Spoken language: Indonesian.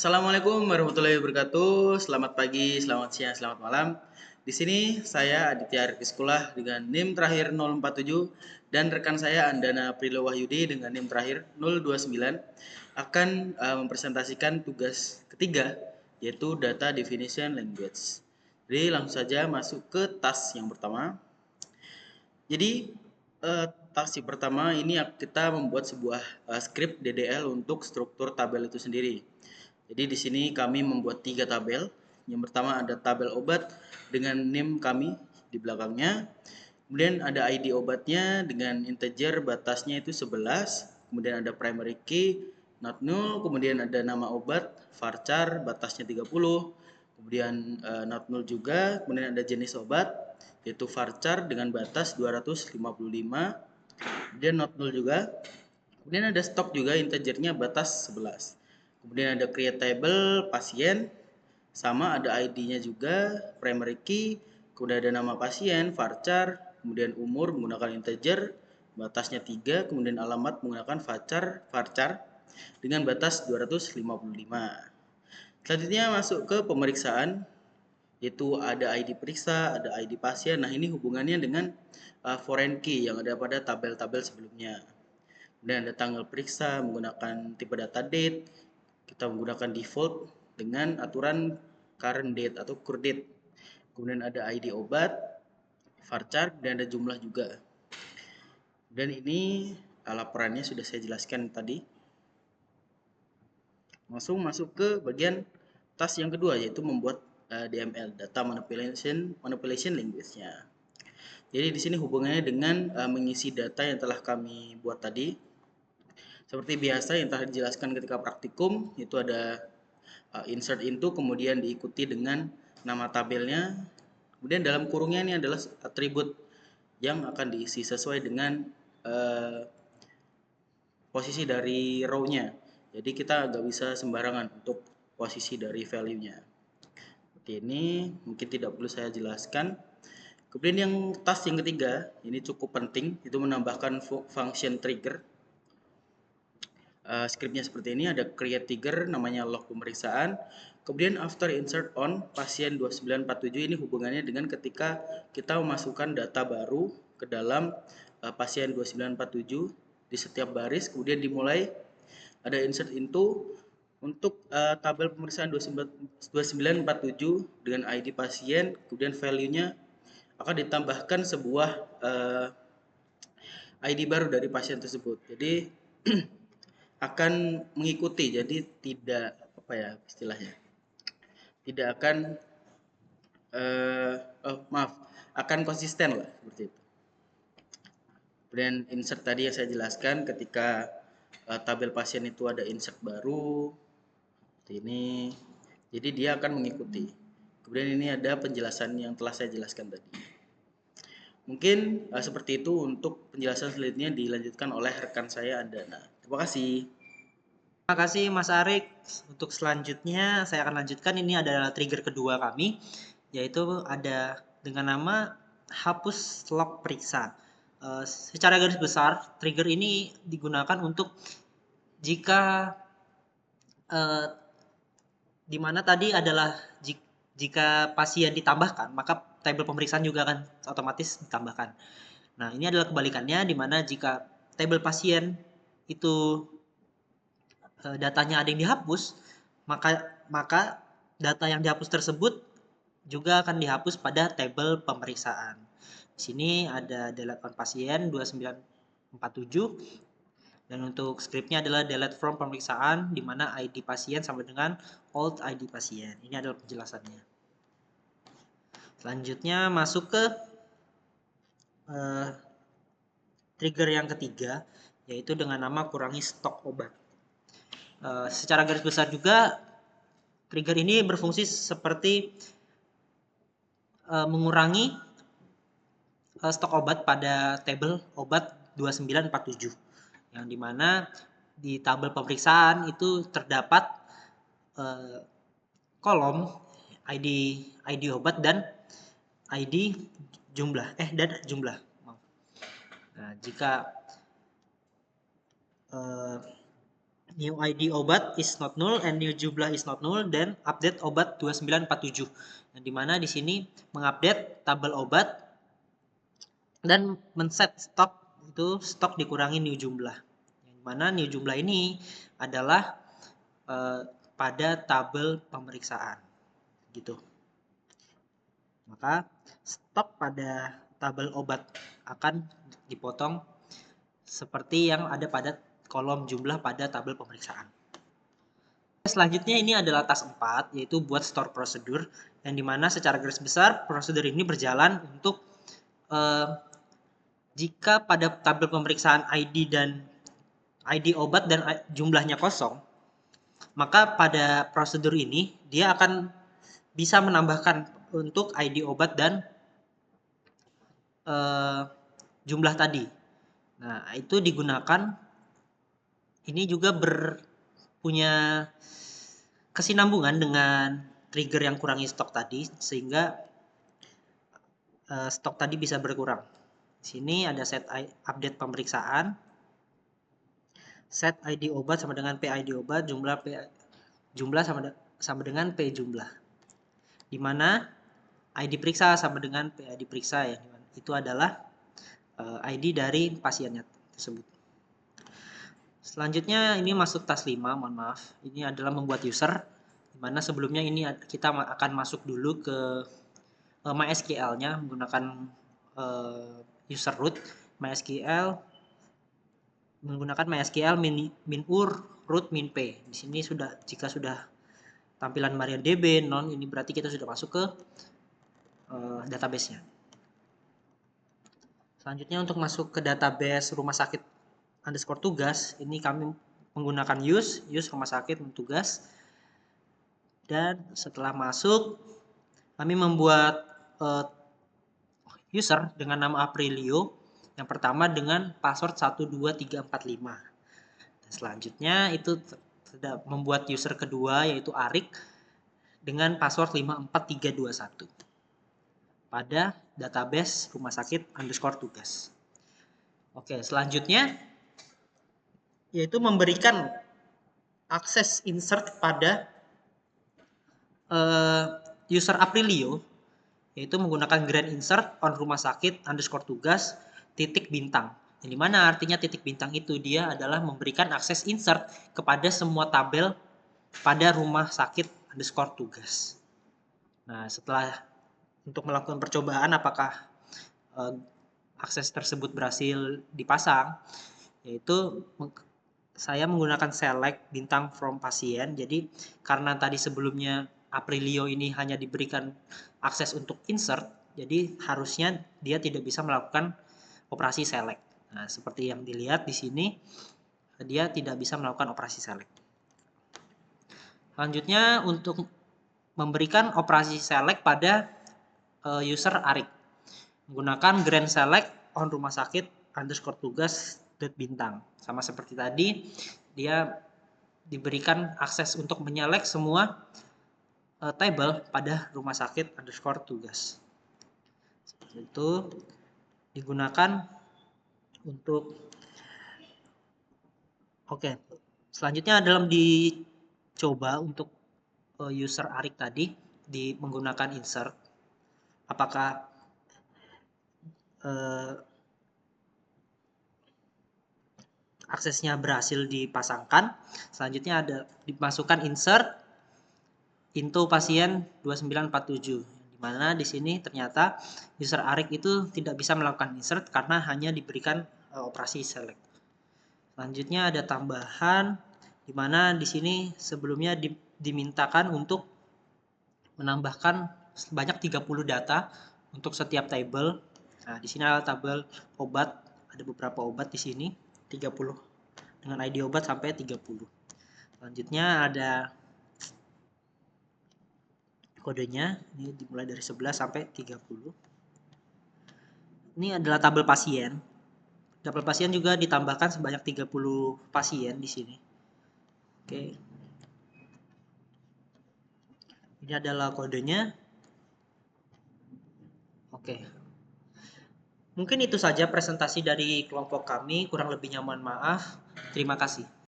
Assalamualaikum warahmatullahi wabarakatuh. Selamat pagi, selamat siang, selamat malam. Di sini saya Aditya Arifki Sekolah dengan NIM terakhir 047 dan rekan saya Andana Prilo Wahyudi dengan NIM terakhir 029 akan mempresentasikan tugas ketiga yaitu Data Definition Language. Jadi langsung saja masuk ke task yang pertama. Jadi task yang pertama ini kita membuat sebuah script DDL untuk struktur tabel itu sendiri. Jadi di sini kami membuat 3 tabel. Yang pertama ada tabel obat dengan NIM kami di belakangnya. Kemudian ada ID obatnya dengan integer batasnya itu 11. Kemudian ada primary key not null, kemudian ada nama obat varchar batasnya 30. Kemudian not null juga, kemudian ada jenis obat yaitu varchar dengan batas 255. Kemudian not null juga. Kemudian ada stok juga integernya batas 11. Kemudian ada create table pasien, sama ada ID-nya juga, primary key, kemudian ada nama pasien, varchar, kemudian umur menggunakan integer, batasnya 3, kemudian alamat menggunakan varchar dengan batas 255. Selanjutnya masuk ke pemeriksaan, yaitu ada ID periksa, ada ID pasien. Nah, ini hubungannya dengan foreign key yang ada pada tabel-tabel sebelumnya. Kemudian ada tanggal periksa menggunakan tipe data date. Kita menggunakan default dengan aturan current date atau cure date. Kemudian ada ID obat, varchar, dan ada jumlah juga. Dan ini laporannya sudah saya jelaskan tadi. Langsung masuk ke bagian task yang kedua, yaitu membuat DML, Data Manipulation Language-nya. Jadi di sini hubungannya dengan mengisi data yang telah kami buat tadi. Seperti biasa yang telah dijelaskan ketika praktikum, itu ada insert into, kemudian diikuti dengan nama tabelnya. Kemudian dalam kurungnya ini adalah atribut yang akan diisi sesuai dengan posisi dari row-nya. Jadi kita nggak bisa sembarangan untuk posisi dari value-nya. Seperti ini, mungkin tidak perlu saya jelaskan. Kemudian yang task yang ketiga, ini cukup penting, itu menambahkan function trigger. Scriptnya seperti ini, ada create trigger namanya log pemeriksaan. Kemudian after insert on pasien 2947, ini hubungannya dengan ketika kita memasukkan data baru ke dalam pasien 2947 di setiap baris. Kemudian dimulai ada insert into untuk tabel pemeriksaan 2947 dengan ID pasien. Kemudian value-nya akan ditambahkan sebuah ID baru dari pasien tersebut. Jadi akan mengikuti, jadi tidak apa ya istilahnya, tidak akan akan konsisten lah seperti itu. Kemudian insert tadi yang saya jelaskan, ketika tabel pasien itu ada insert baru seperti ini, jadi dia akan mengikuti. Kemudian ini ada penjelasan yang telah saya jelaskan tadi. Mungkin seperti itu. Untuk penjelasan selanjutnya dilanjutkan oleh rekan saya Andana. Terima kasih. Terima kasih Mas Arik. Untuk selanjutnya saya akan lanjutkan, ini adalah trigger kedua kami, yaitu ada dengan nama hapus log periksa. Secara garis besar, trigger ini digunakan untuk jika di mana tadi adalah jika pasien ditambahkan, maka tabel pemeriksaan juga akan otomatis ditambahkan. Nah, ini adalah kebalikannya, di mana jika tabel pasien itu datanya ada yang dihapus, maka data yang dihapus tersebut juga akan dihapus pada tabel pemeriksaan. Di sini ada delete on pasien 2947, dan untuk scriptnya adalah delete from pemeriksaan, di mana ID pasien sama dengan old ID pasien. Ini adalah penjelasannya. Selanjutnya masuk ke trigger yang ketiga, yaitu dengan nama kurangi stok obat. Secara garis besar juga trigger ini berfungsi seperti mengurangi stok obat pada tabel obat 2947, yang dimana di tabel pemeriksaan itu terdapat kolom ID obat dan ID jumlah Nah, jika new ID obat is not null and new jumlah is not null, dan update obat 2947. Nah, di mana di sini mengupdate tabel obat dan men-set stok, itu stok dikurangi new jumlah. Yang mana new jumlah ini adalah pada tabel pemeriksaan gitu. Maka stok pada tabel obat akan dipotong seperti yang ada pada kolom jumlah pada tabel pemeriksaan. Selanjutnya ini adalah task 4, yaitu buat store prosedur, yang dimana secara garis besar prosedur ini berjalan untuk jika pada tabel pemeriksaan ID obat dan jumlahnya kosong, maka pada prosedur ini dia akan bisa menambahkan untuk ID obat dan jumlah tadi. Nah, itu digunakan, ini juga punya kesinambungan dengan trigger yang kurangi stok tadi, sehingga stok tadi bisa berkurang. Di sini ada set update pemeriksaan, set ID obat sama dengan PID obat, jumlah sama dengan P jumlah. Di mana ID periksa sama dengan PID periksa, ya. Itu adalah ID dari pasiennya tersebut. Selanjutnya ini masuk task 5, mohon maaf. Ini adalah membuat user, dimana sebelumnya ini kita akan masuk dulu ke MySQL-nya menggunakan user root MySQL, menggunakan MySQL min-ur root min-p. Di sini jika sudah tampilan MariaDB non, ini berarti kita sudah masuk ke database-nya. Selanjutnya untuk masuk ke database rumah sakit underscore tugas, ini kami menggunakan use rumah sakit tugas. Dan setelah masuk, kami membuat user dengan nama Aprilio, yang pertama dengan password 12345. Dan selanjutnya itu sudah membuat user kedua, yaitu Arik, dengan password 54321 pada database rumah sakit underscore tugas. Oke, selanjutnya yaitu memberikan akses insert pada user Aprilio, yaitu menggunakan grand insert on rumah sakit underscore tugas titik bintang. Yang dimana artinya titik bintang itu dia adalah memberikan akses insert kepada semua tabel pada rumah sakit underscore tugas. Nah, setelah untuk melakukan percobaan apakah akses tersebut berhasil dipasang, yaitu saya menggunakan select bintang from pasien. Jadi karena tadi sebelumnya Aprilio ini hanya diberikan akses untuk insert, jadi harusnya dia tidak bisa melakukan operasi select. Nah, seperti yang dilihat di sini, dia tidak bisa melakukan operasi select. Selanjutnya untuk memberikan operasi select pada user Arik, menggunakan grand select on rumah sakit underscore tugas bintang. Sama seperti tadi, dia diberikan akses untuk menyelek semua table pada rumah sakit underscore tugas. Seperti itu digunakan untuk selanjutnya dalam dicoba untuk user Arik tadi menggunakan insert, apakah aksesnya berhasil dipasangkan. Selanjutnya ada dimasukkan insert into pasien 2947, di mana di sini ternyata user Arik itu tidak bisa melakukan insert karena hanya diberikan operasi select. Selanjutnya ada tambahan, di mana di sini sebelumnya dimintakan untuk menambahkan sebanyak 30 data untuk setiap table. Nah, di sini ada tabel obat, ada beberapa obat di sini 30 dengan ID obat sampai 30. Selanjutnya ada kodenya, ini dimulai dari 11 sampai 30. Ini adalah tabel pasien. Tabel pasien juga ditambahkan sebanyak 30 pasien di sini. Oke. Ini adalah kodenya. Oke. Mungkin itu saja presentasi dari kelompok kami, kurang lebihnya mohon maaf. Terima kasih.